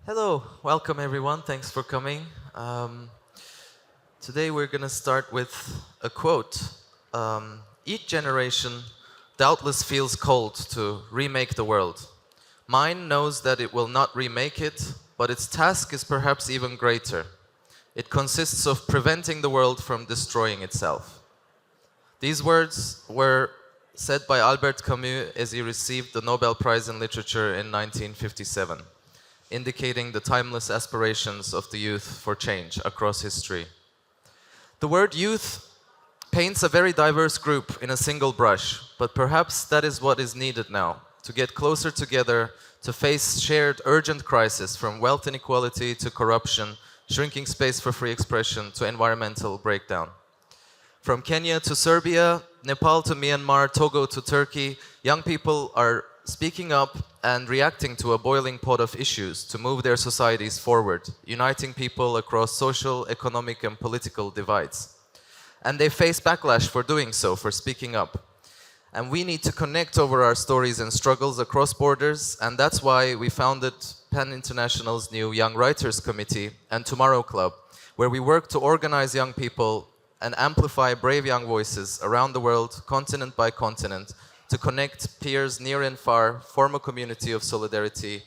Hello, welcome everyone. Thanks for coming. Today we're going to start with a quote. Each generation doubtless feels called to remake the world. Mine knows that it will not remake it, but its task is perhaps even greater. It consists of preventing the world from destroying itself. These words were said by Albert Camus as he received the Nobel Prize in Literature in 1957, indicating the timeless aspirations of the youth for change across history. The word youth paints a very diverse group in a single brush, but perhaps that is what is needed now, to get closer together, to face shared urgent crisis from wealth inequality to corruption, shrinking space for free expression to environmental breakdown. From Kenya to Serbia, Nepal to Myanmar, Togo to Turkey, young people are speaking up and reacting to a boiling pot of issues to move their societies forward, uniting people across social, economic, and political divides. And they face backlash for doing so, for speaking up. And we need to connect over our stories and struggles across borders, and that's why we founded PEN International's new Young Writers Committee and Tomorrow Club, where we work to organize young people and amplify brave young voices around the world, continent by continent, to connect peers near and far, form a community of solidarity,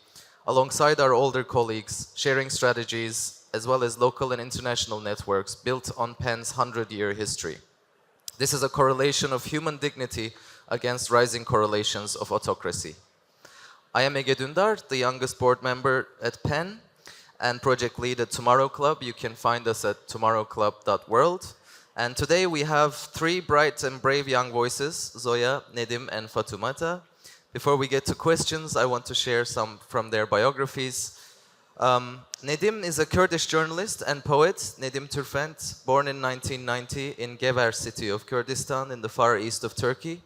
alongside our older colleagues, sharing strategies, as well as local and international networks built on PEN's 100-year history. This is a correlation of human dignity against rising correlations of autocracy. I am Ege Dündar, the youngest board member at PEN and project lead at Tomorrow Club. You can find us at tomorrowclub.world. And today we have three bright and brave young voices, Zoya, Nedim, and Fatoumata. Before we get to questions, I want to share some from their biographies. Nedim is a Kurdish journalist and poet, Nedim Türfent, born in 1990 in Gever city of Kurdistan in the far east of Turkey.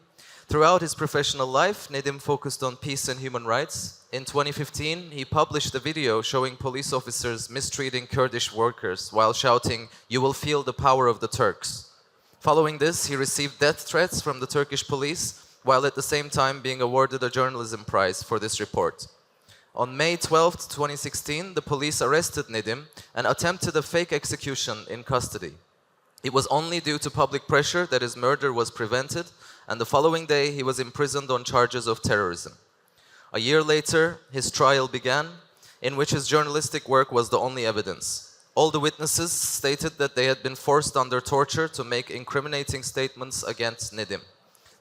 Throughout his professional life, Nedim focused on peace and human rights. In 2015, he published a video showing police officers mistreating Kurdish workers while shouting, "You will feel the power of the Turks." Following this, he received death threats from the Turkish police, while at the same time being awarded a journalism prize for this report. On May 12, 2016, the police arrested Nedim and attempted a fake execution in custody. It was only due to public pressure that his murder was prevented, and the following day he was imprisoned on charges of terrorism. A year later, his trial began, in which his journalistic work was the only evidence. All the witnesses stated that they had been forced under torture to make incriminating statements against Nedim.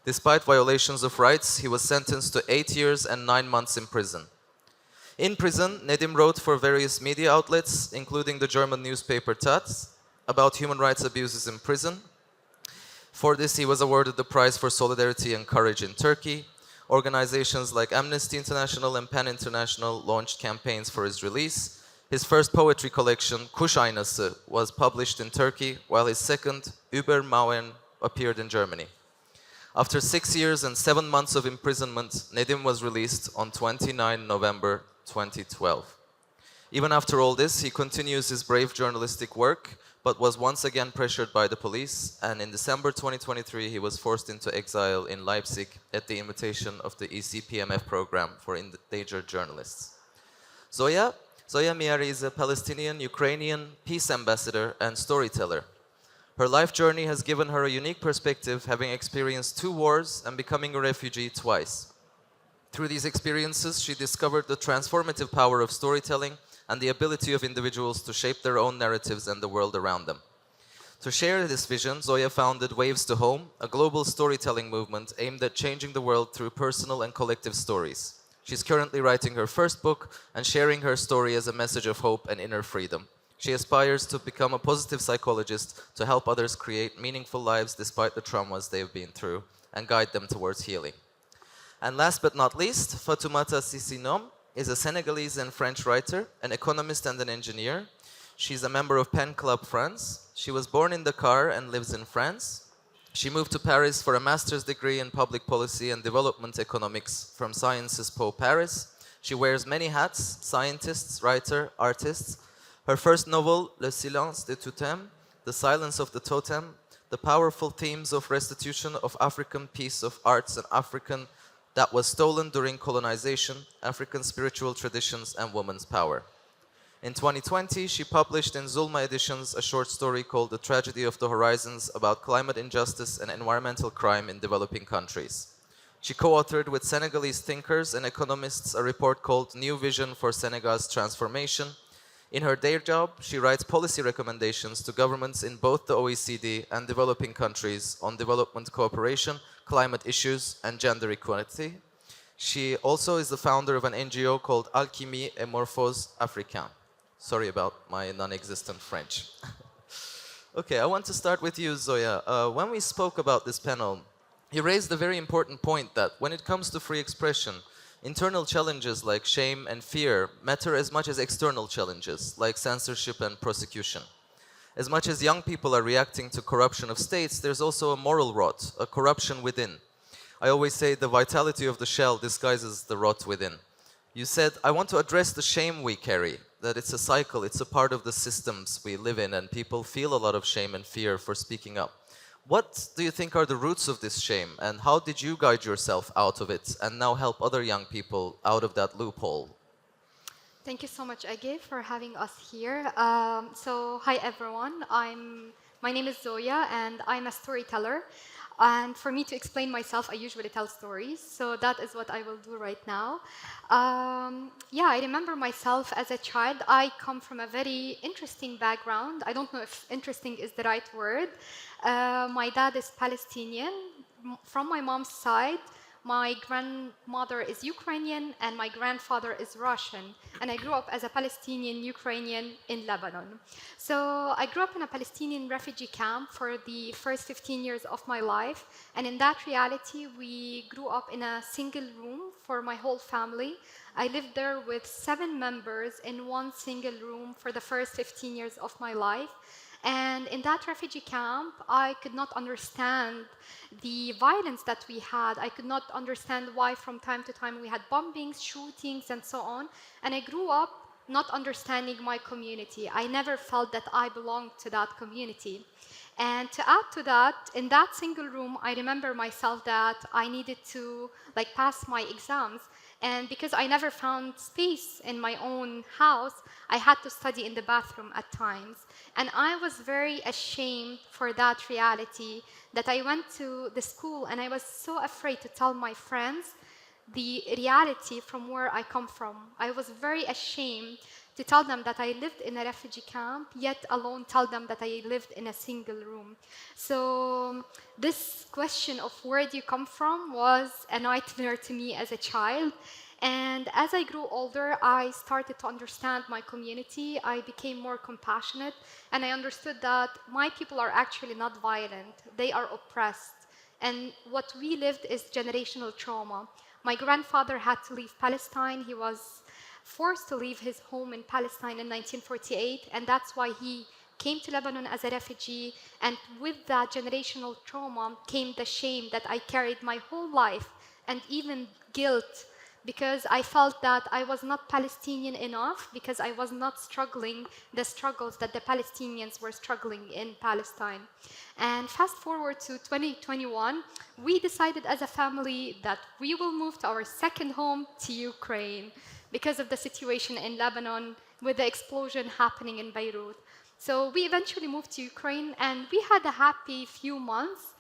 Despite violations of rights, he was sentenced to 8 years and 9 months in prison. In prison, Nedim wrote for various media outlets, including the German newspaper Taz, about human rights abuses in prison. For this, he was awarded the Prize for Solidarity and Courage in Turkey. Organizations like Amnesty International and PEN International launched campaigns for his release. His first poetry collection, Kuş Aynası, was published in Turkey, while his second, Über Mauern, appeared in Germany. After 6 years and 7 months of imprisonment, Nedim was released on 29 November 2012. Even after all this, he continues his brave journalistic work, but was once again pressured by the police, and in December 2023 he was forced into exile in Leipzig at the invitation of the ECPMF program for endangered journalists. Zoya Miari is a Palestinian-Ukrainian peace ambassador and storyteller. Her life journey has given her a unique perspective, having experienced 2 wars and becoming a refugee twice. Through these experiences, she discovered the transformative power of storytelling and the ability of individuals to shape their own narratives and the world around them. To share this vision, Zoya founded Waves to Home, a global storytelling movement aimed at changing the world through personal and collective stories. She's currently writing her first book and sharing her story as a message of hope and inner freedom. She aspires to become a positive psychologist to help others create meaningful lives despite the traumas they've been through and guide them towards healing. And last but not least, Fatoumata Sissi Ngom is a Senegalese and French writer, an economist and an engineer. She's a member of PEN Club France. She was born in Dakar and lives in France. She moved to Paris for a master's degree in public policy and development economics from Sciences Po Paris. She wears many hats: scientist, writer, artist. Her first novel, Le Silence des Totems, The Silence of the Totem, the powerful themes of restitution of African piece of arts and African that was stolen during colonization, African spiritual traditions, and women's power. In 2020, she published in Zulma Editions a short story called The Tragedy of the Horizons about climate injustice and environmental crime in developing countries. She co-authored with Senegalese thinkers and economists a report called New Vision for Senegal's Transformation. In her day job, she writes policy recommendations to governments in both the OECD and developing countries on development cooperation, climate issues, and gender equality. She also is the founder of an NGO called Alchimie et Morphose Africain. Sorry about my non-existent French. Okay, I want to start with you, Zoya. When we spoke about this panel, you raised a very important point that when it comes to free expression, internal challenges like shame and fear matter as much as external challenges like censorship and prosecution. As much as young people are reacting to corruption of states, there's also a moral rot, a corruption within. I always say the vitality of the shell disguises the rot within. You said, I want to address the shame we carry, that it's a cycle, it's a part of the systems we live in, and people feel a lot of shame and fear for speaking up. What do you think are the roots of this shame, and how did you guide yourself out of it and now help other young people out of that loophole? Thank you so much, Ege, for having us here. Hi everyone. My name is Zoya, and I'm a storyteller. And for me to explain myself, I usually tell stories. So that is what I will do right now. I remember myself as a child. I come from a very interesting background. I don't know if interesting is the right word. My dad is Palestinian. From my mom's side, my grandmother is Ukrainian and my grandfather is Russian. And I grew up as a Palestinian Ukrainian in Lebanon. So I grew up in a Palestinian refugee camp for the first 15 years of my life. And in that reality, we grew up in a single room for my whole family. I lived there with 7 members in one single room for the first 15 years of my life. And in that refugee camp, I could not understand the violence that we had. I could not understand why from time to time we had bombings, shootings, and so on. And I grew up not understanding my community. I never felt that I belonged to that community. And to add to that, in that single room, I remember myself that I needed to pass my exams. And because I never found space in my own house, I had to study in the bathroom at times. And I was very ashamed for that reality that I went to the school and I was so afraid to tell my friends the reality from where I come from. I was very ashamed to tell them that I lived in a refugee camp, yet alone tell them that I lived in a single room. So this question of where do you come from was a nightmare to me as a child. And as I grew older, I started to understand my community. I became more compassionate, and I understood that my people are actually not violent. They are oppressed. And what we lived is generational trauma. My grandfather had to leave Palestine. He was forced to leave his home in Palestine in 1948, and that's why he came to Lebanon as a refugee. And with that generational trauma came the shame that I carried my whole life, and even guilt, because I felt that I was not Palestinian enough, because I was not struggling the struggles that the Palestinians were struggling in Palestine. And fast forward to 2021, we decided as a family that we will move to our second home to Ukraine because of the situation in Lebanon with the explosion happening in Beirut. So we eventually moved to Ukraine, and we had a happy few months.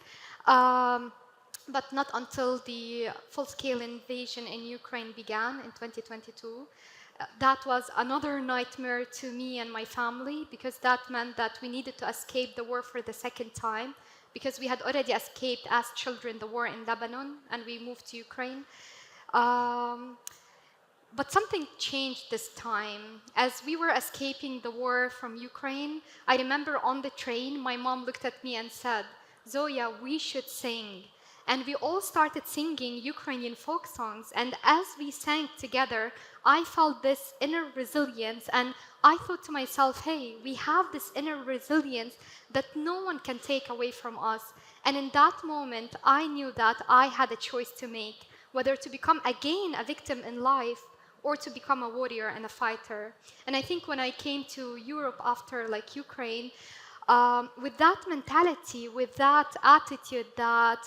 But not until the full-scale invasion in Ukraine began in 2022. That was another nightmare to me and my family, because that meant that we needed to escape the war for the second time, because we had already escaped as children the war in Lebanon, and we moved to Ukraine. But something changed this time. As we were escaping the war from Ukraine, I remember on the train, my mom looked at me and said, "Zoya, we should sing." And we all started singing Ukrainian folk songs. And as we sang together, I felt this inner resilience. And I thought to myself, hey, we have this inner resilience that no one can take away from us. And in that moment, I knew that I had a choice to make, whether to become again a victim in life or to become a warrior and a fighter. And I think when I came to Europe after Ukraine, with that mentality, with that attitude that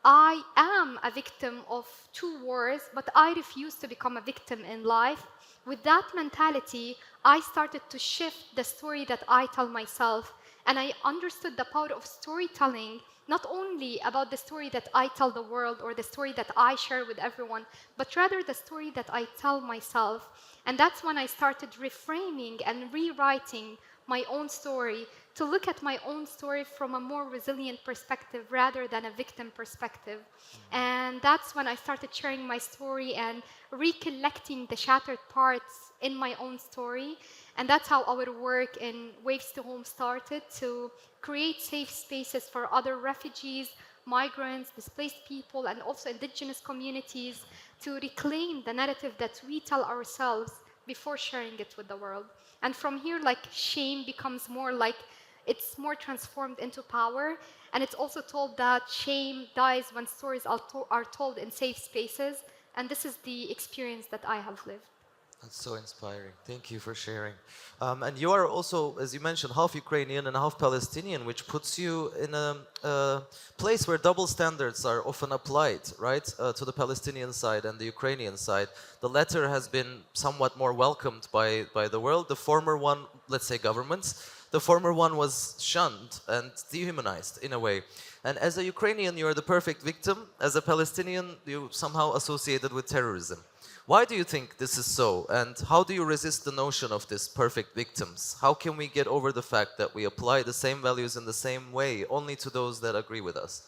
I am a victim of two wars, but I refuse to become a victim in life. With that mentality, I started to shift the story that I tell myself. And I understood the power of storytelling, not only about the story that I tell the world or the story that I share with everyone, but rather the story that I tell myself. And that's when I started reframing and rewriting my own story to look at my own story from a more resilient perspective rather than a victim perspective. And that's when I started sharing my story and recollecting the shattered parts in my own story. And that's how our work in Waves to Home started, to create safe spaces for other refugees, migrants, displaced people, and also indigenous communities to reclaim the narrative that we tell ourselves before sharing it with the world. And from here, like, shame becomes more like, it's more transformed into power. And it's also told that shame dies when stories are told in safe spaces. And this is the experience that I have lived. That's so inspiring. Thank you for sharing. And you are also, as you mentioned, half Ukrainian and half Palestinian, which puts you in a place where double standards are often applied, right, to the Palestinian side and the Ukrainian side. The latter has been somewhat more welcomed by the world. The former one, let's say governments, the former one was shunned and dehumanized in a way. And as a Ukrainian, you are the perfect victim. As a Palestinian, you somehow associated with terrorism. Why do you think this is so? And how do you resist the notion of these perfect victims? How can we get over the fact that we apply the same values in the same way only to those that agree with us?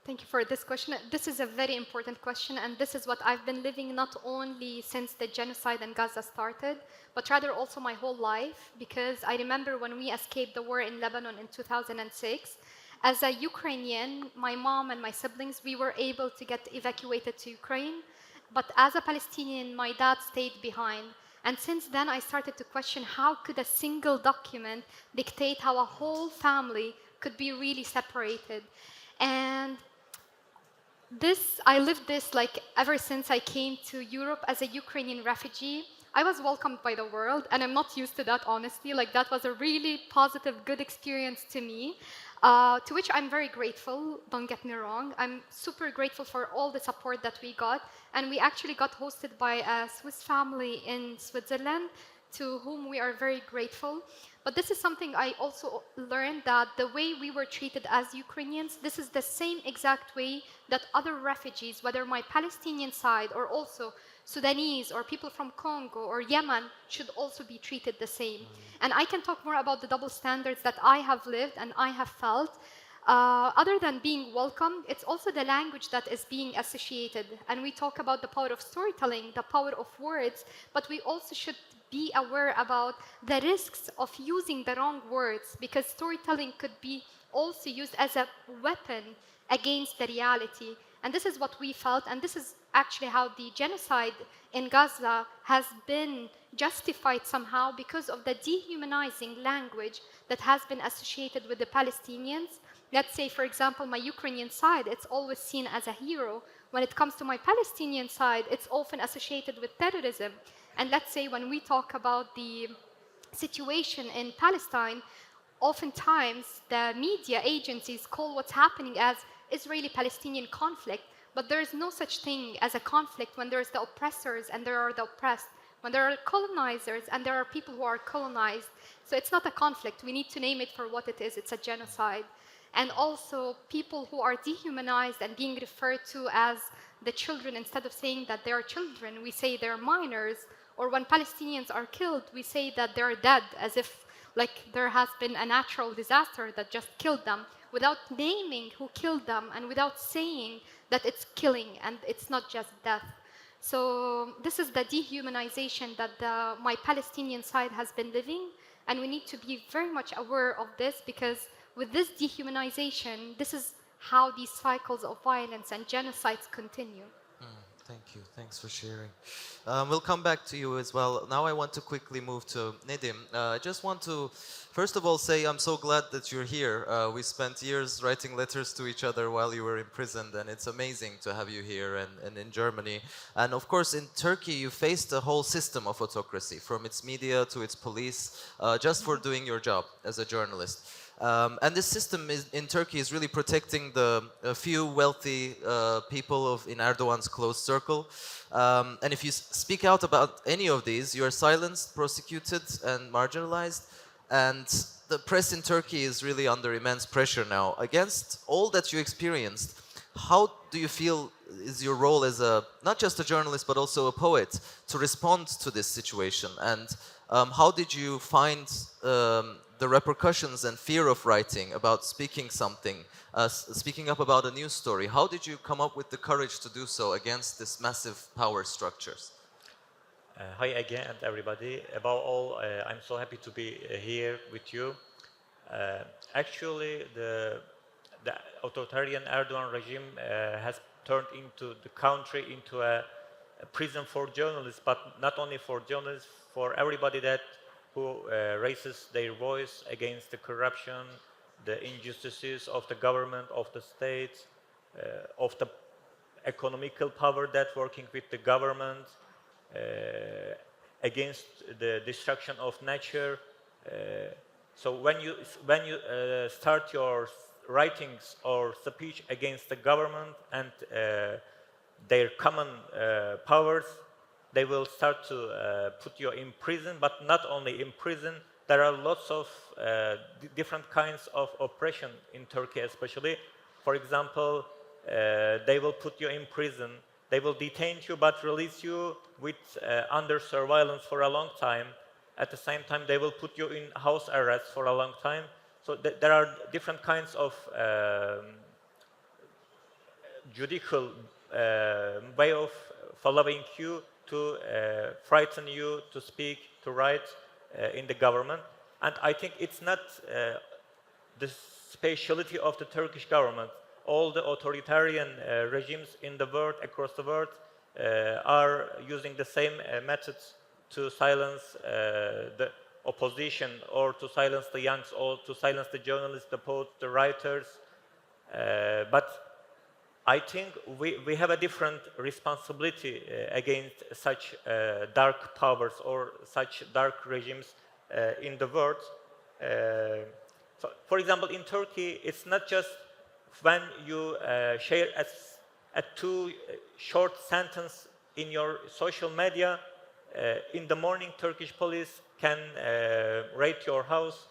Thank you for this question. This is a very important question, and this is what I've been living not only since the genocide in Gaza started, but rather also my whole life, because I remember when we escaped the war in Lebanon in 2006, as a Ukrainian, my mom and my siblings, we were able to get evacuated to Ukraine. But as a Palestinian, my dad stayed behind. And since then, I started to question how could a single document dictate how a whole family could be really separated. And I lived this like ever since I came to Europe as a Ukrainian refugee. I was welcomed by the world, and I'm not used to that, honestly. Like, that was a really positive, good experience to me, to which I'm very grateful, don't get me wrong. I'm super grateful for all the support that we got, and we actually got hosted by a Swiss family in Switzerland, to whom we are very grateful. But this is something I also learned, that the way we were treated as Ukrainians, this is the same exact way that other refugees, whether my Palestinian side or also Sudanese or people from Congo or Yemen, should also be treated the same. And I can talk more about the double standards that I have lived and I have felt. Other than being welcome, it's also the language that is being associated. And we talk about the power of storytelling, the power of words, but we also should be aware about the risks of using the wrong words, because storytelling could be also used as a weapon against the reality. And this is what we felt, and this is actually how the genocide in Gaza has been justified somehow, because of the dehumanizing language that has been associated with the Palestinians. Let's say, for example, my Ukrainian side, it's always seen as a hero. When it comes to my Palestinian side, it's often associated with terrorism. And let's say when we talk about the situation in Palestine, oftentimes the media agencies call what's happening as Israeli-Palestinian conflict, but there is no such thing as a conflict when there's the oppressors and there are the oppressed, when there are colonizers and there are people who are colonized. So it's not a conflict. We need to name it for what it is. It's a genocide. And also people who are dehumanized and being referred to as the children, instead of saying that they are children, we say they're minors. Or when Palestinians are killed, we say that they're dead, as if like there has been a natural disaster that just killed them, without naming who killed them and without saying that it's killing and it's not just death. So this is the dehumanization that my Palestinian side has been living, and we need to be very much aware of this, because with this dehumanization, this is how these cycles of violence and genocides continue. Thank you. Thanks for sharing. We'll come back to you as well. Now I want to quickly move to Nedim. I just want to, first of all, say I'm so glad that you're here. We spent years writing letters to each other while you were imprisoned, and it's amazing to have you here and in Germany. And of course, in Turkey, you faced a whole system of autocracy, from its media to its police, just for doing your job as a journalist. And this system in Turkey is really protecting the few wealthy people in Erdogan's close circle. And if you speak out about any of these, you are silenced, prosecuted, and marginalized. And the press in Turkey is really under immense pressure now. Against all that you experienced, how do you feel is your role as not just a journalist but also a poet to respond to this situation? And how did you find the repercussions and fear of writing about speaking something, speaking up about a news story? How did you come up with the courage to do so against this massive power structures? Hi again, and everybody. Above all, I'm so happy to be here with you. Uh, Actually, the authoritarian Erdogan regime has turned into the country into a prison for journalists, but not only for journalists, for everybody who raises their voice against the corruption, the injustices of the government, of the state, of the economical power that working with the government, uh, against the destruction of nature. So when you start your writings or speech against the government and their common powers, they will start to put you in prison. But not only in prison, there are lots of different kinds of oppression in Turkey, especially. For example, they will put you in prison. They will detain you but release you with under surveillance for a long time. At the same time, they will put you in house arrest for a long time. So there are different kinds of judicial way of following you to frighten you to speak, to write in the government. And I think it's not the speciality of the Turkish government. All the authoritarian regimes in the world, across the world, are using the same methods to silence the opposition, or to silence the youngs, or to silence the journalists, the poets, the writers. But I think we have a different responsibility against such dark powers or such dark regimes in the world. So, for example, in Turkey, it's not just when you share a too short sentence in your social media. In the morning, Turkish police can raid your house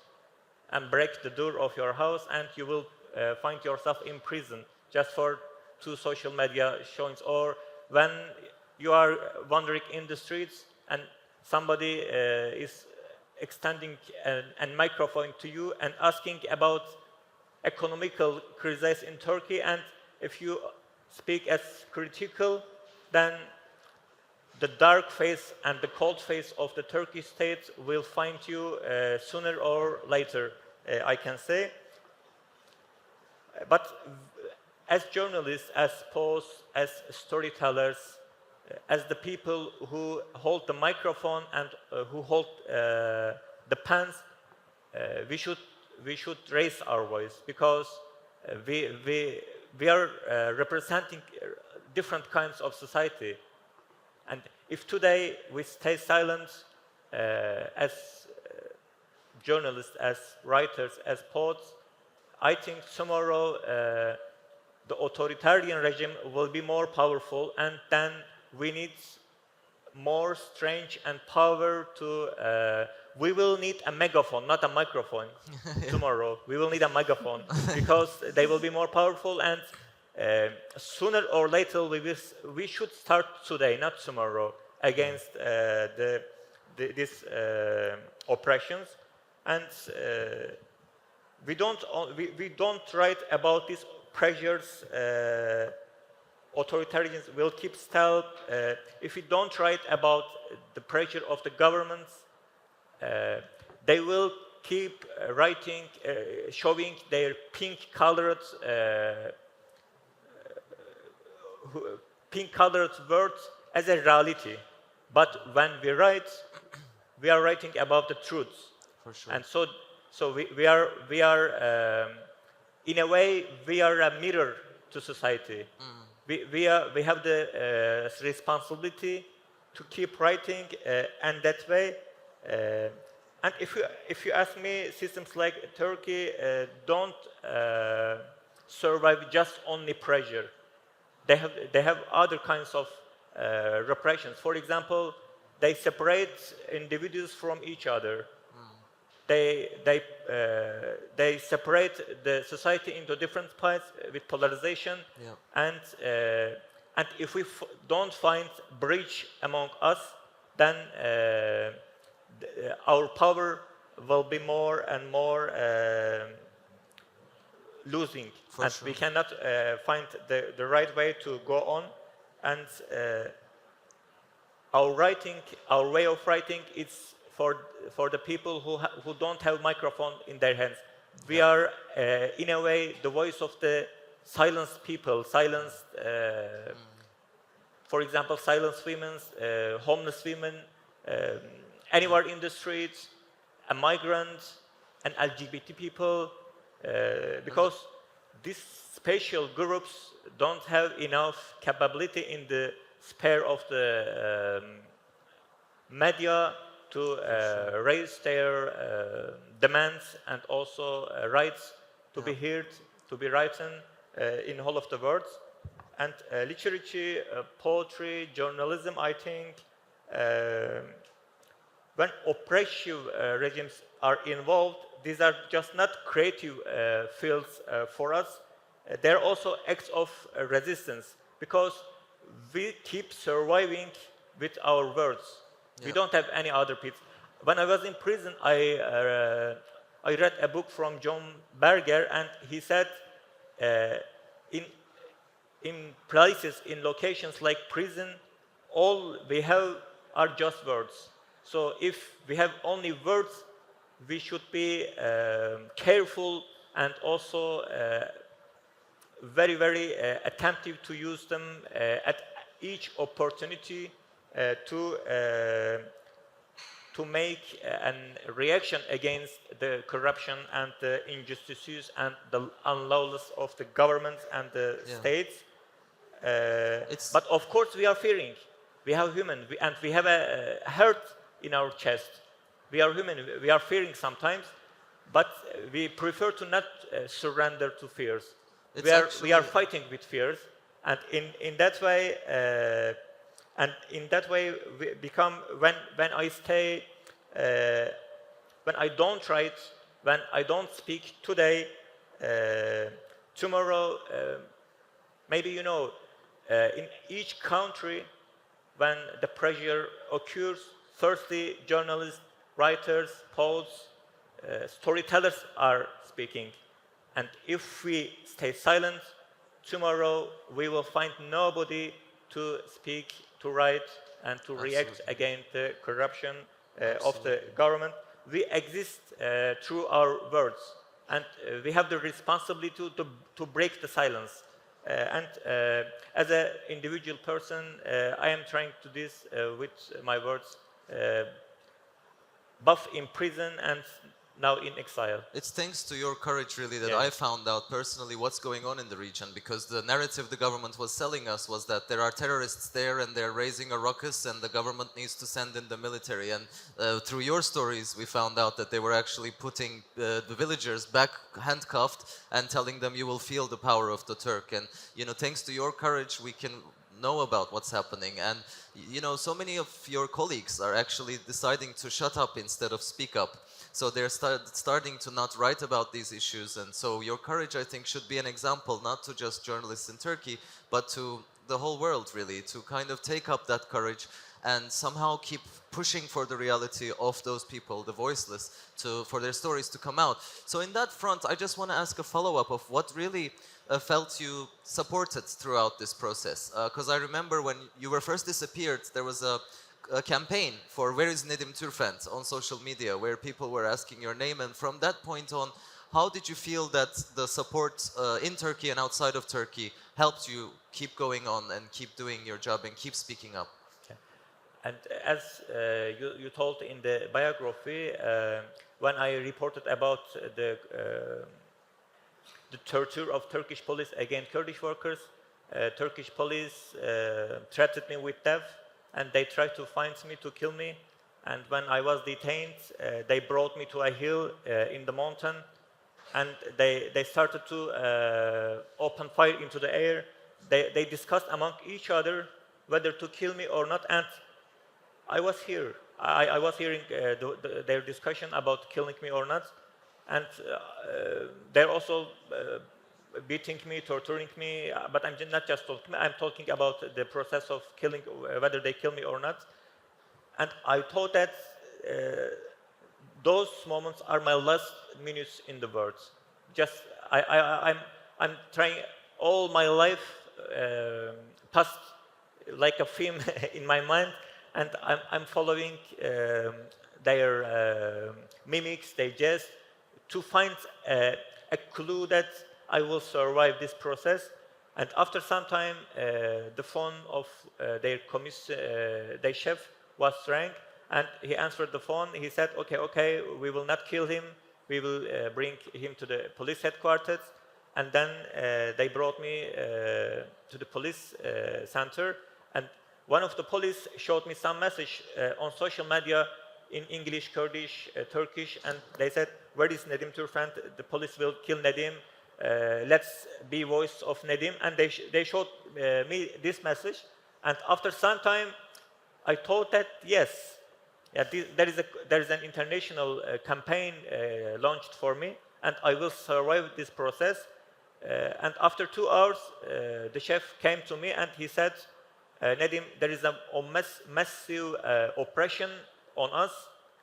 and break the door of your house, and you will find yourself in prison just for two social media showings. Or when you are wandering in the streets and somebody is extending a microphone to you and asking about economical crisis in Turkey, and if you speak as critical, then the dark face and the cold face of the Turkish state will find you sooner or later, I can say. But as journalists, as poets, as storytellers, as the people who hold the microphone and who hold the pens, we should raise our voice, because we are representing different kinds of society. And if today we stay silent as journalists, as writers, as poets, I think tomorrow the authoritarian regime will be more powerful, and then we need more strength and power to we will need a megaphone, not a microphone. Tomorrow we will need a megaphone because they will be more powerful, and sooner or later we should start today, not tomorrow, against these oppressions. And we don't write about these pressures. Authoritarians will keep still. If we don't write about the pressure of the governments, they will keep writing, showing their pink-colored words as a reality. But when we write, we are writing about the truth. For sure. And so we are in a way, we are a mirror to society. We have the responsibility to keep writing, and that way, And if you ask me, systems like Turkey don't survive just only pressure. They have other kinds of repressions. For example, they separate individuals from each other. They separate the society into different parts with polarization, Yeah. and if we don't find bridge among us, then our power will be more and more losing, For and sure. we cannot find the right way to go on, and our way of writing is for the people who don't have microphone in their hands. We Yeah. are in a way the voice of the silenced people, silenced, for example, silenced women, homeless women, um, anywhere in the streets, a migrant, and LGBT people, because these special groups don't have enough capability in the sphere of the media to raise their demands and also rights to be heard, to be written in whole of the world. And literature, poetry, journalism, I think, when oppressive regimes are involved, these are just not creative fields for us. They're also acts of resistance, because we keep surviving with our words. We Yeah. don't have any other people. When I was in prison, I read a book from John Berger, and he said, in places, in locations like prison, all we have are just words. So if we have only words, we should be careful and also very, very attentive to use them at each opportunity to make an reaction against the corruption and the injustices and the unlawless of the government and the Yeah. states. It's But of course, we are fearing. We are human, and we have a hurt in our chest. We are human. We are fearing sometimes, but we prefer to not surrender to fears. It's We are actually- fighting with fears, and in that way, we become when I stay, when I don't write, when I don't speak today, tomorrow. Maybe you know, in each country, when the pressure occurs, firstly, journalists, writers, poets, storytellers are speaking. And if we stay silent, tomorrow we will find nobody to speak, to write, and to react Absolutely. against the corruption of the government. We exist through our words, and we have the responsibility to break the silence. And as an individual person, I am trying to do this with my words, both in prison and now in exile. It's thanks to your courage, really, that Yeah. I found out personally what's going on in the region, because the narrative the government was selling us was that there are terrorists there and they're raising a ruckus and the government needs to send in the military. And through your stories, we found out that they were actually putting the villagers back handcuffed and telling them you will feel the power of the Turk. And, thanks to your courage, we can know about what's happening. And, so many of your colleagues are actually deciding to shut up instead of speak up. So they're starting to not write about these issues. And so your courage, I think, should be an example, not to just journalists in Turkey, but to the whole world, really, to kind of take up that courage and somehow keep pushing for the reality of those people, the voiceless, for their stories to come out. So in that front, I just want to ask a follow-up of what really felt you supported throughout this process. Because I remember when you were first disappeared, there was a campaign for "Where is Nedim Türfent" on social media, where people were asking your name. And from that point on, how did you feel that the support in Turkey and outside of Turkey helped you keep going on and keep doing your job and keep speaking up? And as you told in the biography, when I reported about the torture of Turkish police against Kurdish workers, Turkish police threatened me with death, and they tried to find me, to kill me. And when I was detained, they brought me to a hill in the mountain, and they started to open fire into the air. They discussed among each other whether to kill me or not, and I was here. I was hearing their discussion about killing me or not, and they're also beating me, torturing me. But I'm not just talking. I'm talking about the process of killing, whether they kill me or not. And I thought that those moments are my last minutes in the world. Just I'm trying all my life past like a film in my mind, and I'm following their mimics, their jest, to find a clue that I will survive this process. And after some time, the phone of their chef was rang, and he answered the phone. He said, okay, we will not kill him. We will bring him to the police headquarters. And then they brought me to the police center. And one of the police showed me some message on social media in English, Kurdish, Turkish, and they said, where is Nedim Türfent? The police will kill Nedim. Let's be voice of Nedim. And they showed me this message. And after some time, I thought that, yes, there is an international campaign launched for me, and I will survive this process. And after 2 hours, the chef came to me and he said, Nedim, there is a massive oppression on us.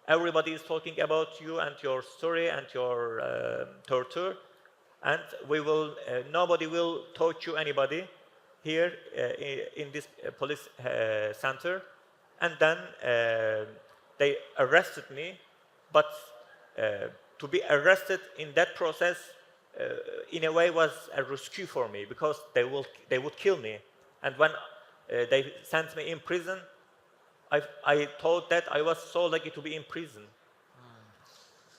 Everybody is talking about you and your story and your torture, and nobody will torture anybody here in this police center. And then they arrested me, but to be arrested in that process, in a way, was a rescue for me, because they would kill me. And when they sent me in prison, I thought that I was so lucky to be in prison.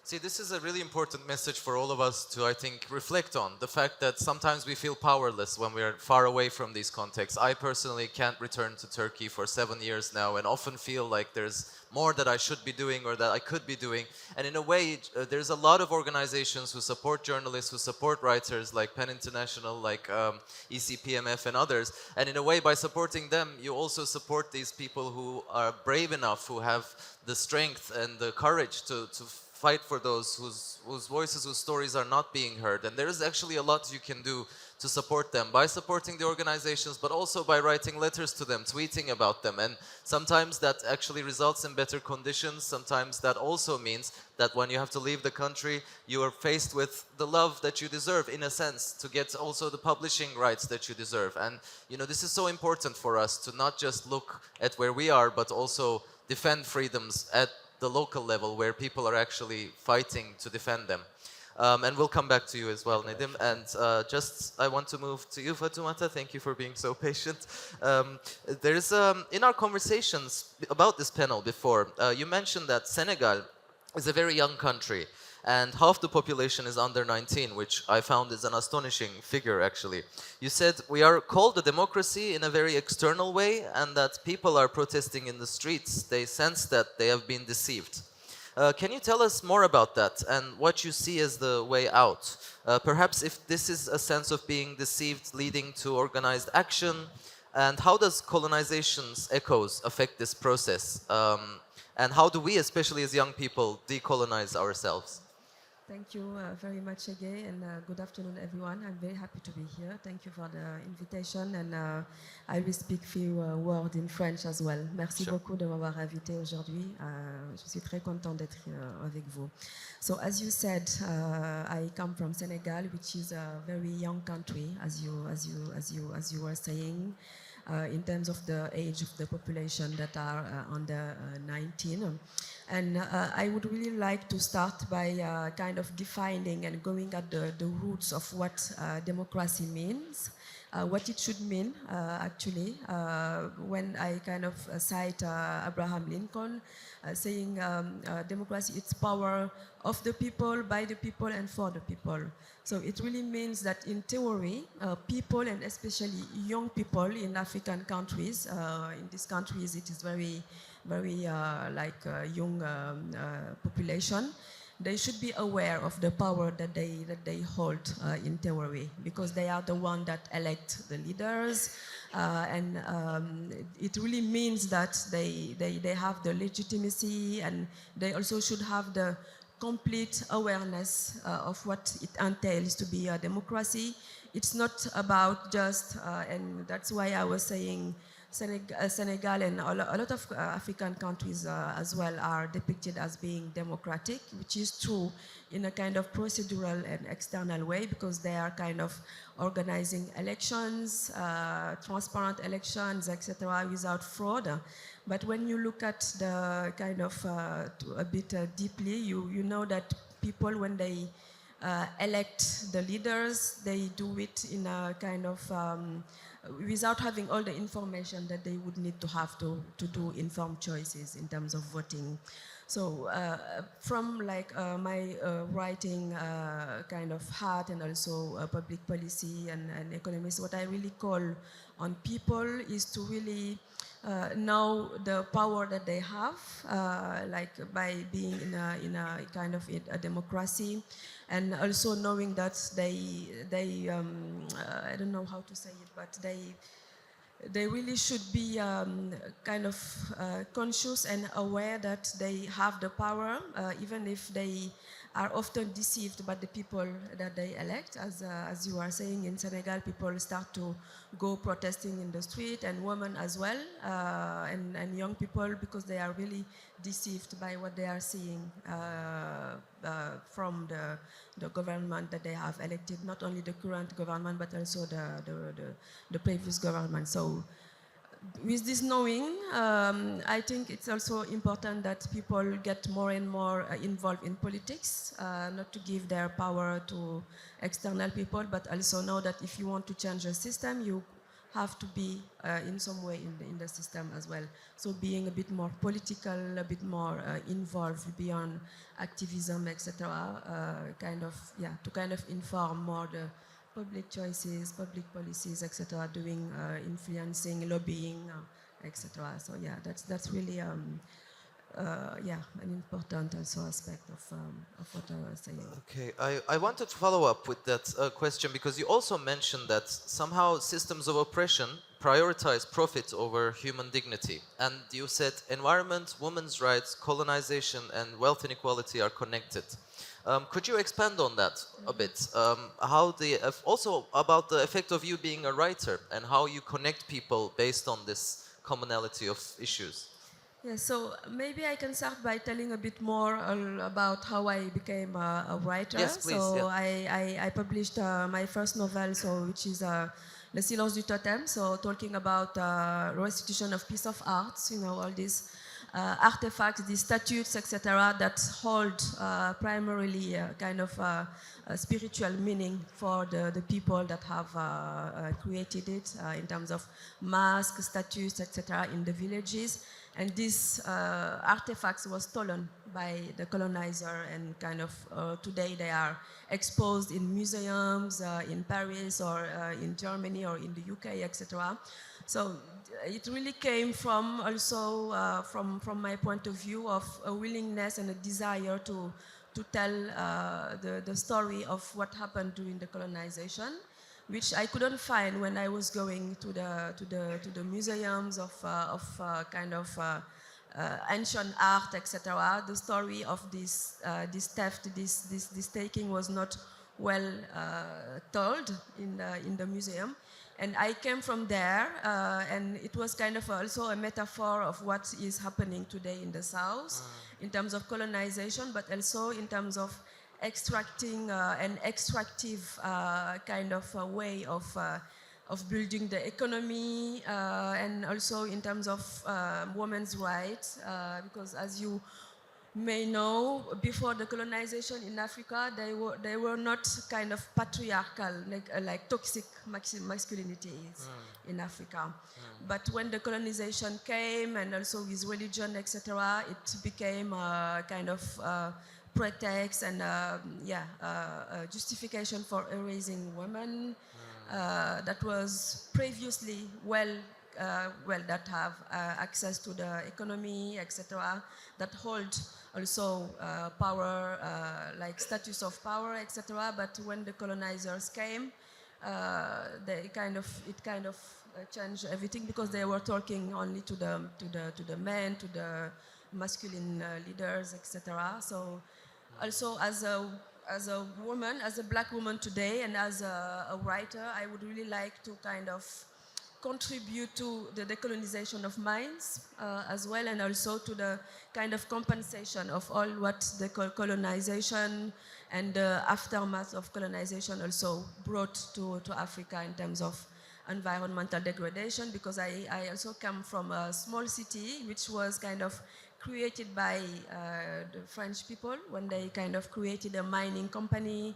See, this is a really important message for all of us to, I think, reflect on. The fact that sometimes we feel powerless when we are far away from these contexts. I personally can't return to Turkey for 7 years now, and often feel like there's more that I should be doing or that I could be doing. And in a way, there's a lot of organizations who support journalists, who support writers like PEN International, like ECPMF and others. And in a way, by supporting them, you also support these people who are brave enough, who have the strength and the courage to fight for those whose voices, whose stories are not being heard. And there is actually a lot you can do to support them by supporting the organizations, but also by writing letters to them, tweeting about them. And sometimes that actually results in better conditions. Sometimes that also means that when you have to leave the country, you are faced with the love that you deserve, in a sense, to get also the publishing rights that you deserve. And you know, this is so important for us to not just look at where we are, but also defend freedoms at the local level, where people are actually fighting to defend them. And we'll come back to you as well, Nedim. And I want to move to you, Fatoumata. Thank you for being so patient. There's in our conversations about this panel before, you mentioned that Senegal is a very young country, and half the population is under 19, which I found is an astonishing figure, actually. You said, we are called a democracy in a very external way, and that people are protesting in the streets. They sense that they have been deceived. Can you tell us more about that and what you see as the way out? Perhaps if this is a sense of being deceived leading to organized action, and how does colonization's echoes affect this process? And how do we, especially as young people, decolonize ourselves? Thank you very much, Ege, and good afternoon, everyone. I'm very happy to be here. Thank you for the invitation, and I will speak few words in French as well. Merci beaucoup de m'avoir invité aujourd'hui. Je suis très content d'être avec vous. So, as you said, I come from Senegal, which is a very young country, as you were saying. In terms of the age of the population that are under 19. And I would really like to start by kind of defining and going at the roots of what democracy means, what it should mean, actually, when I kind of cite Abraham Lincoln saying democracy, it's power of the people, by the people, and for the people. So it really means that in theory, people, and especially young people in African countries, in these countries it is very very young population, they should be aware of the power that they hold in theory, because they are the one that elect the leaders, and it really means that they have the legitimacy, and they also should have the complete awareness of what it entails to be a democracy. It's not about just, and that's why I was saying Senegal and a lot of African countries as well are depicted as being democratic, which is true in a kind of procedural and external way, because they are kind of organizing elections, transparent elections, etc., without fraud. But when you look at the kind of a bit deeply, you know that people, when they elect the leaders, they do it in a kind of without having all the information that they would need to have to do informed choices in terms of voting. So from my writing kind of heart, and also public policy and economics, what I really call on people is to really know the power that they have, by being in a kind of a democracy, and also knowing that they I don't know how to say it, but they really should be kind of conscious and aware that they have the power, even if they are often deceived by the people that they elect. As you are saying, in Senegal, people start to go protesting in the street, and women as well, and young people, because they are really deceived by what they are seeing from the government that they have elected, not only the current government, but also the previous government. So with this knowing, I think it's also important that people get more and more involved in politics, not to give their power to external people, but also know that if you want to change a system, you have to be in some way in the system as well. So being a bit more political, a bit more involved beyond activism, etc., to kind of inform more the public choices, public policies, etc., doing influencing, lobbying, etc. So yeah, that's really an important also aspect of what I was saying. Okay, I wanted to follow up with that question, because you also mentioned that somehow systems of oppression prioritize profit over human dignity. And you said environment, women's rights, colonization, and wealth inequality are connected. Could you expand on that a bit? Also about the effect of you being a writer, and how you connect people based on this commonality of issues. Yeah, so maybe I can start by telling a bit more about how I became a writer. Yes, please. So yeah. I published my first novel, which is Le Silence du Totem, so talking about restitution of piece of art, all these artifacts, these statues, etc., that hold primarily kind of a spiritual meaning for the people that have created it, in terms of masks, statues, etc., in the villages. And these artifacts were stolen by the colonizer, and kind of today they are exposed in museums in Paris, or in Germany, or in the UK, etc. So it really came from also from my point of view of a willingness and a desire to tell the story of what happened during the colonization, which I couldn't find when I was going to the museums of kind of ancient art, etc. The story of this theft, this taking was not well told in the museum. And I came from there, and it was kind of also a metaphor of what is happening today in the South, in terms of colonization, but also in terms of extracting an extractive kind of way of building the economy, and also in terms of women's rights, because as you may know, before the colonization in Africa, they were not kind of patriarchal, like toxic masculinities in Africa. But when the colonization came, and also with religion, etc., it became a kind of pretext and justification for erasing women that was previously well well, that have access to the economy, etc., that hold also power, like status of power, etc. But when the colonizers came, it kind of changed everything, because they were talking only to the men, to the masculine leaders, etc. So also as a woman, as a black woman today, and as a writer, I would really like to kind of contribute to the decolonization of minds as well, and also to the kind of compensation of all what the colonization and the aftermath of colonization also brought to Africa in terms of environmental degradation, because I also come from a small city which was kind of created by the French people when they kind of created a mining company,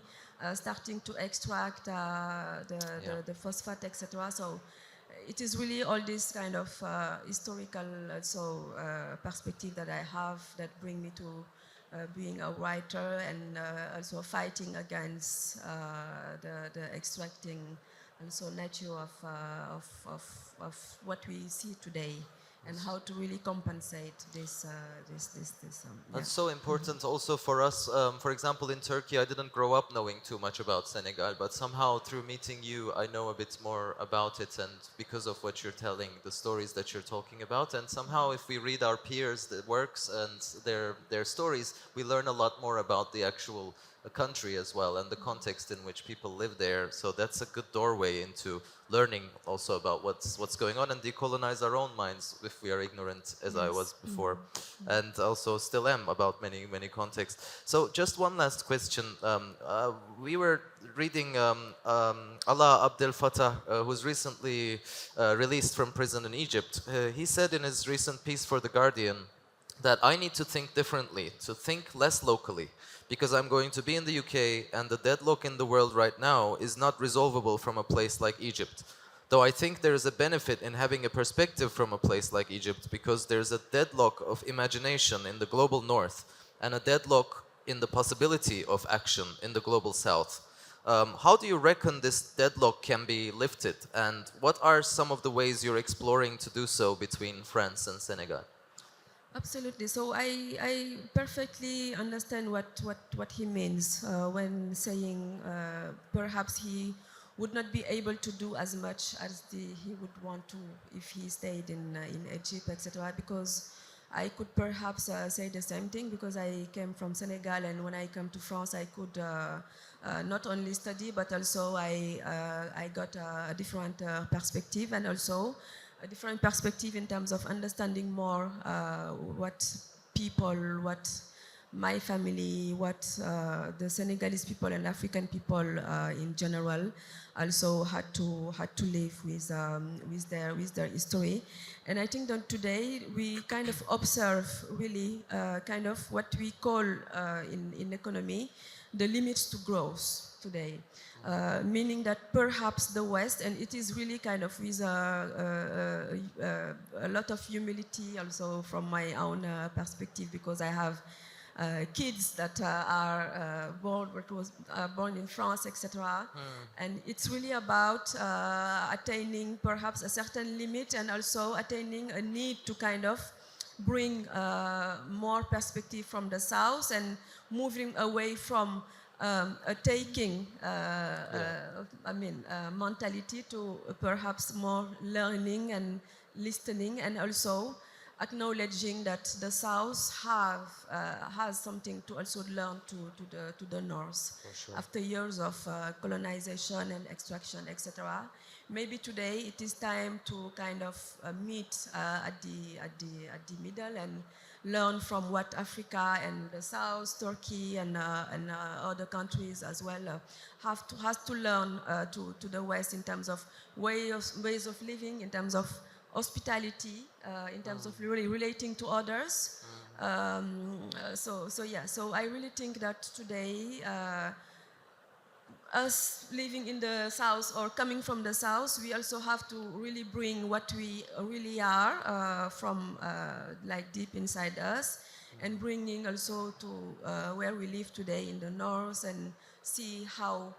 starting to extract the phosphate, etc. So it is really all this kind of historical also perspective that I have that bring me to being a writer, and also fighting against the extracting also nature of what we see today, and how to really compensate this. That's so important also for us. For example, in Turkey, I didn't grow up knowing too much about Senegal, but somehow through meeting you, I know a bit more about it, and because of what you're telling, the stories that you're talking about, and somehow if we read our peers' works and their stories, we learn a lot more about the actual country as well, and the context in which people live there. So that's a good doorway into learning also about what's going on, and decolonize our own minds if we are ignorant, as I was before, and also still am about many contexts. So just one last question. We were reading Allah Abdel Fattah, who's recently released from prison in Egypt. He said in his recent piece for The Guardian that I need to think differently, to think less locally, because I'm going to be in the UK, and the deadlock in the world right now is not resolvable from a place like Egypt. Though I think there is a benefit in having a perspective from a place like Egypt, because there's a deadlock of imagination in the global north, and a deadlock in the possibility of action in the global south. How do you reckon this deadlock can be lifted, and what are some of the ways you're exploring to do so between France and Senegal? Absolutely. So I perfectly understand what he means when saying perhaps he would not be able to do as much as he would want to if he stayed in Egypt, etc. Because I could perhaps say the same thing, because I came from Senegal, and when I came to France, I could not only study, but also I got a different perspective, and also a different perspective in terms of understanding more what people, what my family, what the Senegalese people and African people in general also had to live with their history. And I think that today we kind of observe really kind of what we call in economy the limits to growth today. Meaning that perhaps the West, and it is really kind of with a lot of humility also from my own perspective, because I have kids that are born in France, etc. And it's really about attaining perhaps a certain limit, and also attaining a need to kind of bring more perspective from the South, and moving away from a taking mentality to perhaps more learning and listening, and also acknowledging that the South has something to also learn to the North. Sure. After years of colonization and extraction, etc. Maybe today it is time to kind of meet at the middle, and learn from what Africa and the South, Turkey and other countries as well has to learn to the West in terms of ways of living, in terms of hospitality, in terms of really relating to others. So I really think that today us living in the South or coming from the South, we also have to really bring what we really are from like deep inside us, and bringing also to where we live today in the North, and see how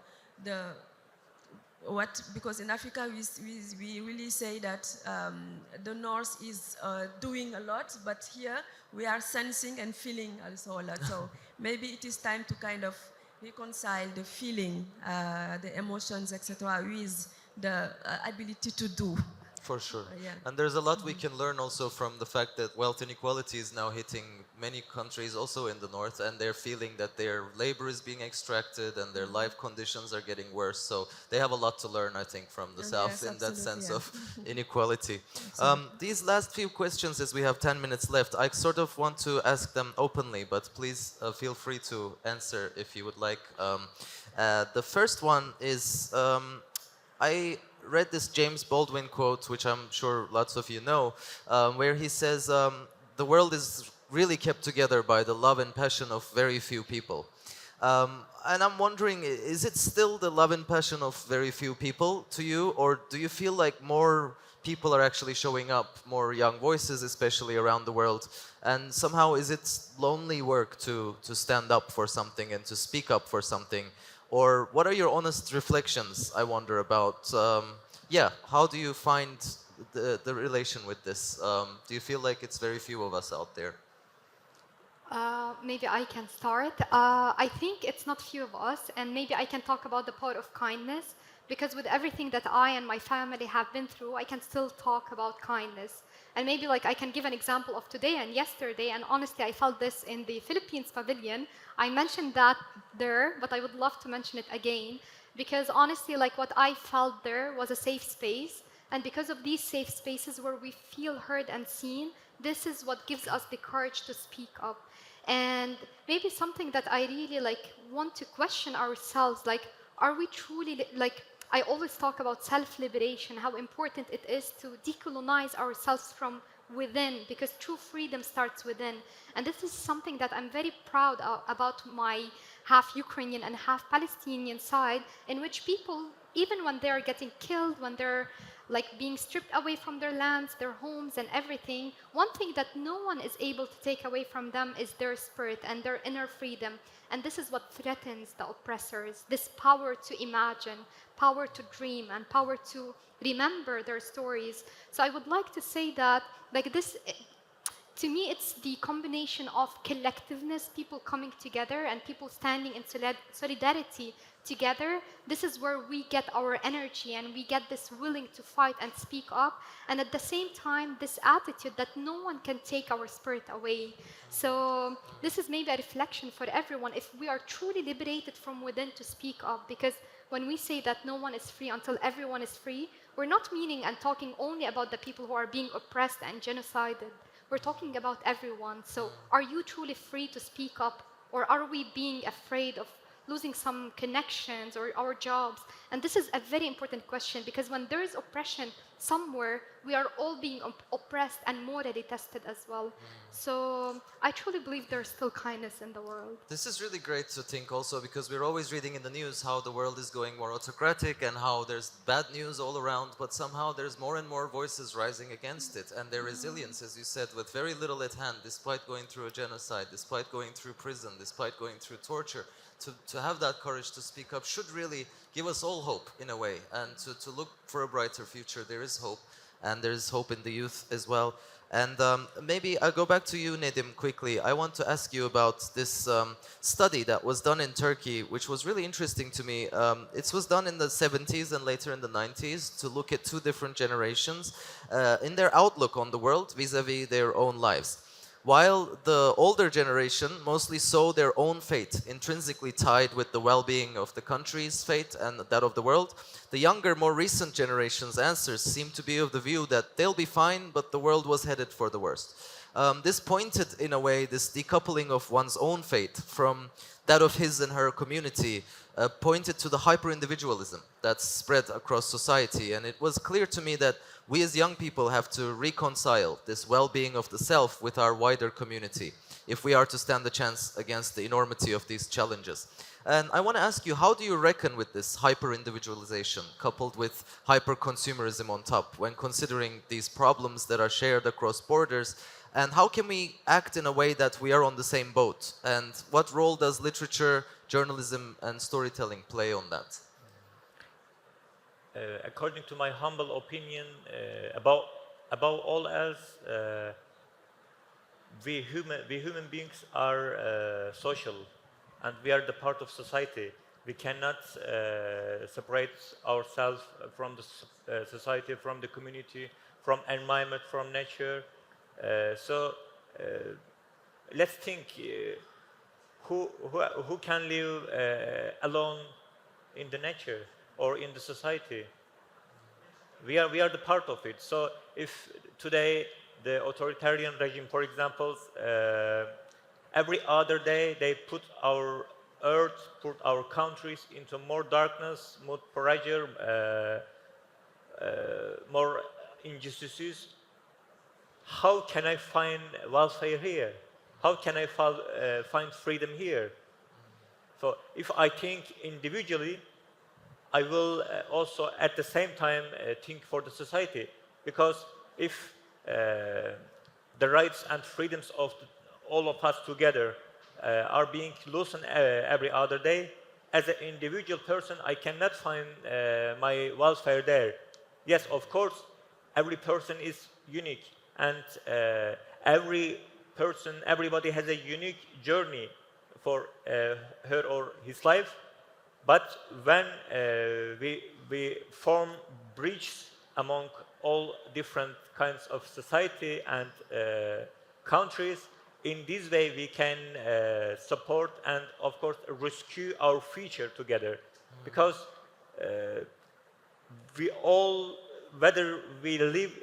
because in Africa we really say that the North is doing a lot, but here we are sensing and feeling also a lot. So maybe it is time to kind of reconcile the feeling, the emotions, etc., with the ability to do. For sure. Yeah. And there's a lot we can learn also from the fact that wealth inequality is now hitting many countries also in the north, and they're feeling that their labor is being extracted and their life conditions are getting worse. So they have a lot to learn, I think, from the south Yes, in that absolutely, sense yeah. of inequality. These last few questions, as we have 10 minutes left, I sort of want to ask them openly, but please feel free to answer if you would like. The first one is, I read this James Baldwin quote, which I'm sure lots of you know, where he says, the world is really kept together by the love and passion of very few people. And I'm wondering, is it still the love and passion of very few people to you, or do you feel like more people are actually showing up, more young voices especially around the world, and somehow is it lonely work to stand up for something and to speak up for something? Or what are your honest reflections, I wonder, about, how do you find the relation with this? Do you feel like it's very few of us out there? Maybe I can start. I think it's not few of us, and maybe I can talk about the power of kindness, because with everything that I and my family have been through, I can still talk about kindness. And maybe like I can give an example of today and yesterday, and honestly, I felt this in the Philippines pavilion. I mentioned that there, but I would love to mention it again, because honestly, like what I felt there was a safe space. And because of these safe spaces where we feel heard and seen, this is what gives us the courage to speak up. And maybe something that I really like want to question ourselves, like, are we truly like, I always talk about self-liberation, how important it is to decolonize ourselves from within, because true freedom starts within. And this is something that I'm very proud of, about my half Ukrainian and half Palestinian side, in which people, even when they're getting killed, when they're like being stripped away from their lands, their homes, and everything, one thing that no one is able to take away from them is their spirit and their inner freedom. And this is what threatens the oppressors, this power to imagine, power to dream, and power to remember their stories. So I would like to say that, like this, to me, it's the combination of collectiveness, people coming together and people standing in solidarity together. This is where we get our energy and we get this willing to fight and speak up. And at the same time, this attitude that no one can take our spirit away. So this is maybe a reflection for everyone, if we are truly liberated from within to speak up. Because when we say that no one is free until everyone is free, we're not meaning and talking only about the people who are being oppressed and genocided. We're talking about everyone. So are you truly free to speak up, or are we being afraid of losing some connections or our jobs? And this is a very important question, because when there is oppression somewhere, we are all being oppressed and morally tested as well. So I truly believe there's still kindness in the world. This is really great to think also, because we're always reading in the news how the world is going more autocratic and how there's bad news all around, but somehow there's more and more voices rising against it, and their resilience, as you said, with very little at hand, despite going through a genocide, despite going through prison, despite going through torture, to have that courage to speak up should really give us all hope in a way, and to look for a brighter future. There is hope, and there is hope in the youth as well. And maybe I'll go back to you, Nedim, quickly. I want to ask you about this study that was done in Turkey, which was really interesting to me. It was done in the 70s and later in the 90s to look at two different generations in their outlook on the world vis-a-vis their own lives. While the older generation mostly saw their own fate intrinsically tied with the well-being of the country's fate and that of the world, the younger, more recent generation's answers seem to be of the view that they'll be fine, but the world was headed for the worst. This pointed, in a way, this decoupling of one's own fate from that of his and her community, pointed to the hyper-individualism that's spread across society. And it was clear to me that we as young people have to reconcile this well-being of the self with our wider community if we are to stand a chance against the enormity of these challenges. And I want to ask you, how do you reckon with this hyper-individualization coupled with hyper-consumerism on top when considering these problems that are shared across borders? And how can we act in a way that we are on the same boat? And what role does literature, journalism, and storytelling play on that? according to my humble opinion, above all else, we human beings are social, and we are the part of society. We cannot separate ourselves from the society, from the community, from environment, from nature. So let's think who can live alone in the nature or in the society. We are the part of it. So if today the authoritarian regime, for example, every other day they put our earth, put our countries into more darkness, more pressure, more injustices, how can I find welfare here? How can I find freedom here? So if I think individually, I will also at the same time think for the society, because if the rights and freedoms of all of us together are being loosened every other day, as an individual person, I cannot find my welfare there. Yes, of course, every person is unique, and everybody has a unique journey for her or his life. But when we form bridges among all different kinds of society and countries, in this way we can support and, of course, rescue our future together. Because we all, whether we live,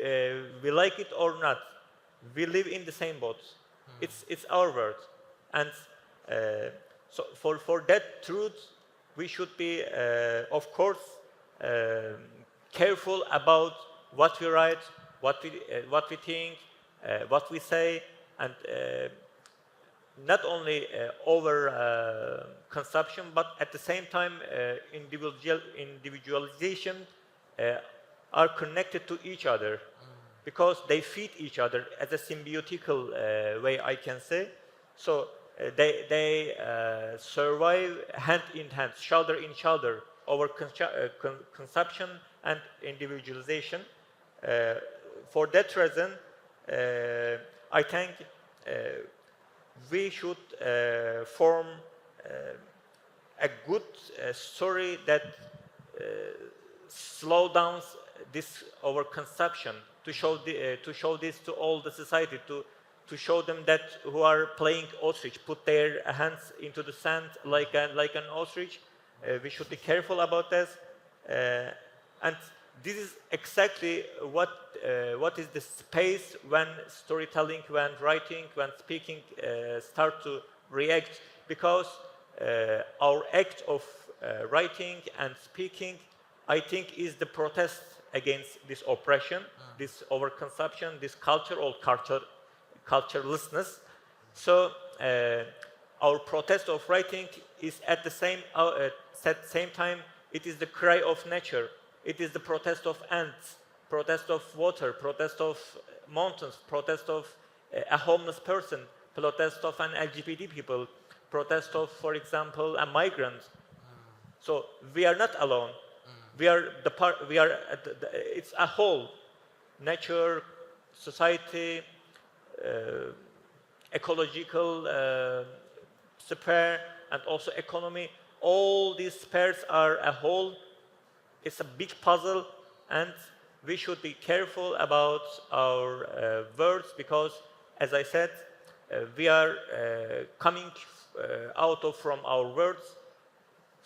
we like it or not, we live in the same boat. It's our world, and so for that truth, we should be, of course, careful about what we write, what we think, what we say, and not only over consumption, but at the same time, individualization are connected to each other, because they feed each other as a symbiotical way, I can say. So they survive hand in hand, shoulder in shoulder, over consumption and individualization. For that reason, I think we should form a good story that slow down this overconsumption, to show this to all the society, to show them that who are playing ostrich, put their hands into the sand like an ostrich. We should be careful about this, and this is exactly what is the space when storytelling, when writing, when speaking start to react, because our act of writing and speaking, I think, is the protest against this oppression, this overconsumption, this culture or culturelessness. So our protest of writing is at the same time, it is the cry of nature. It is the protest of ants, protest of water, protest of mountains, protest of a homeless person, protest of an LGBT people, protest of, for example, a migrant. So we are not alone. We are the part. We are. It's a whole. Nature, society, ecological sphere, and also economy. All these spheres are a whole. It's a big puzzle, and we should be careful about our words, because, as I said, we are coming out from our words.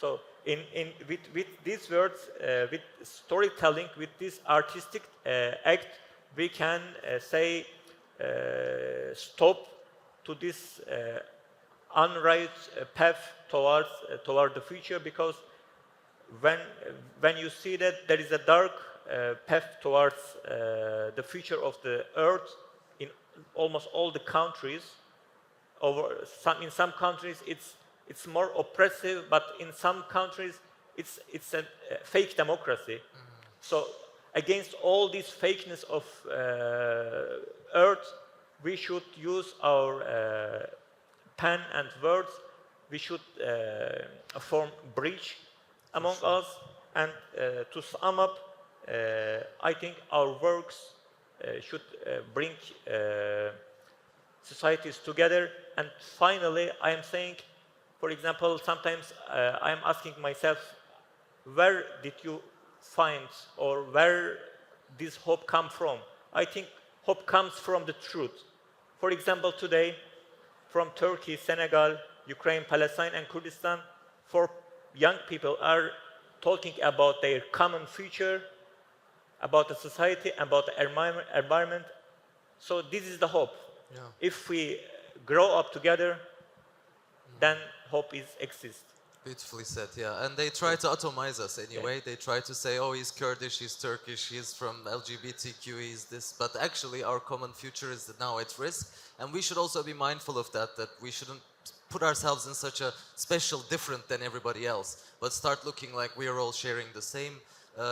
So, with these words, with storytelling, with this artistic act, we can say stop to this unright path toward the future, because when you see that there is a dark path towards the future of the earth in almost all the countries, in some countries it's more oppressive, but in some countries it's a fake democracy. So against all this fakeness of earth, we should use our pen and words. We should form bridge among us, And to sum up, I think our works should bring societies together. And finally, I am saying, for example, sometimes I am asking myself, where did you find or where this hope come from? I think hope comes from the truth. For example, today, from Turkey, Senegal, Ukraine, Palestine, and Kurdistan, for young people are talking about their common future, about the society, about the environment. So this is the hope. Yeah. If we grow up together, then hope exists. Beautifully said, yeah. And they try to atomize us anyway. Yeah. They try to say, oh, he's Kurdish, he's Turkish, he's from LGBTQ, he's this. But actually, our common future is now at risk. And we should also be mindful of that we shouldn't put ourselves in such a special, different than everybody else, but start looking like we are all sharing the same.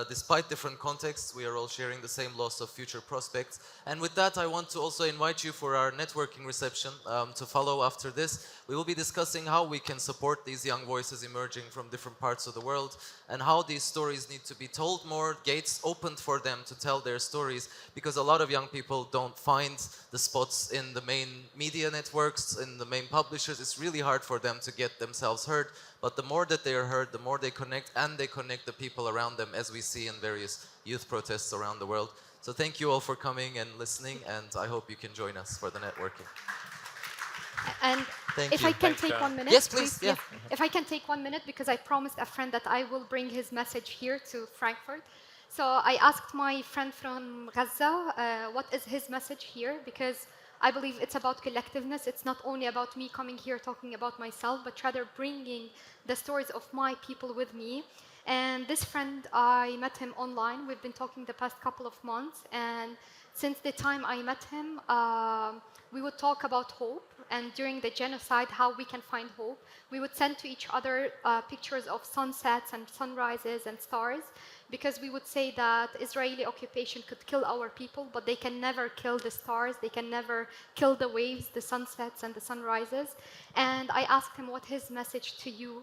Despite different contexts, we are all sharing the same loss of future prospects. And with that, I want to also invite you for our networking reception to follow after this. We will be discussing how we can support these young voices emerging from different parts of the world and how these stories need to be told more, gates opened for them to tell their stories, because a lot of young people don't find the spots in the main media networks, in the main publishers. It's really hard for them to get themselves heard. But the more that they are heard, the more they connect, and they connect the people around them, as we see in various youth protests around the world. So thank you all for coming and listening, and I hope you can join us for the networking. And if I can take 1 minute, yes, please. Yeah. Yes. If I can take 1 minute, because I promised a friend that I will bring his message here to Frankfurt. So I asked my friend from Gaza, what is his message here? Because I believe it's about collectiveness. It's not only about me coming here talking about myself, but rather bringing the stories of my people with me. And this friend, I met him online. We've been talking the past couple of months. And since the time I met him, we would talk about hope. And during the genocide, how we can find hope. We would send to each other pictures of sunsets and sunrises and stars, because we would say that Israeli occupation could kill our people, but they can never kill the stars, they can never kill the waves, the sunsets and the sunrises. And I asked him what his message to you.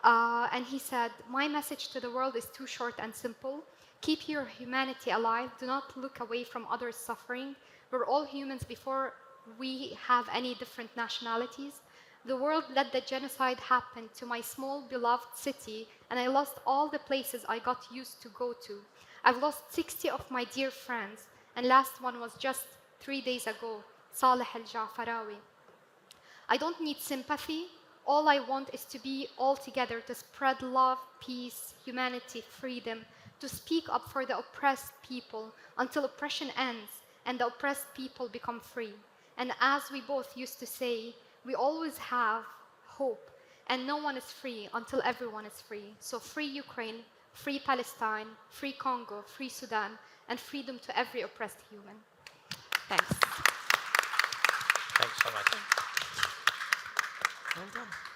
And he said, my message to the world is too short and simple. Keep your humanity alive. Do not look away from others' suffering. We're all humans before we have any different nationalities. The world let the genocide happen to my small beloved city, and I lost all the places I got used to go to. I've lost 60 of my dear friends, and last one was just 3 days ago, Saleh al-Jafarawi. I don't need sympathy. All I want is to be all together, to spread love, peace, humanity, freedom, to speak up for the oppressed people until oppression ends and the oppressed people become free. And as we both used to say, we always have hope, and no one is free until everyone is free. So free Ukraine, free Palestine, free Congo, free Sudan, and freedom to every oppressed human. Thanks. Thanks so much. Well done.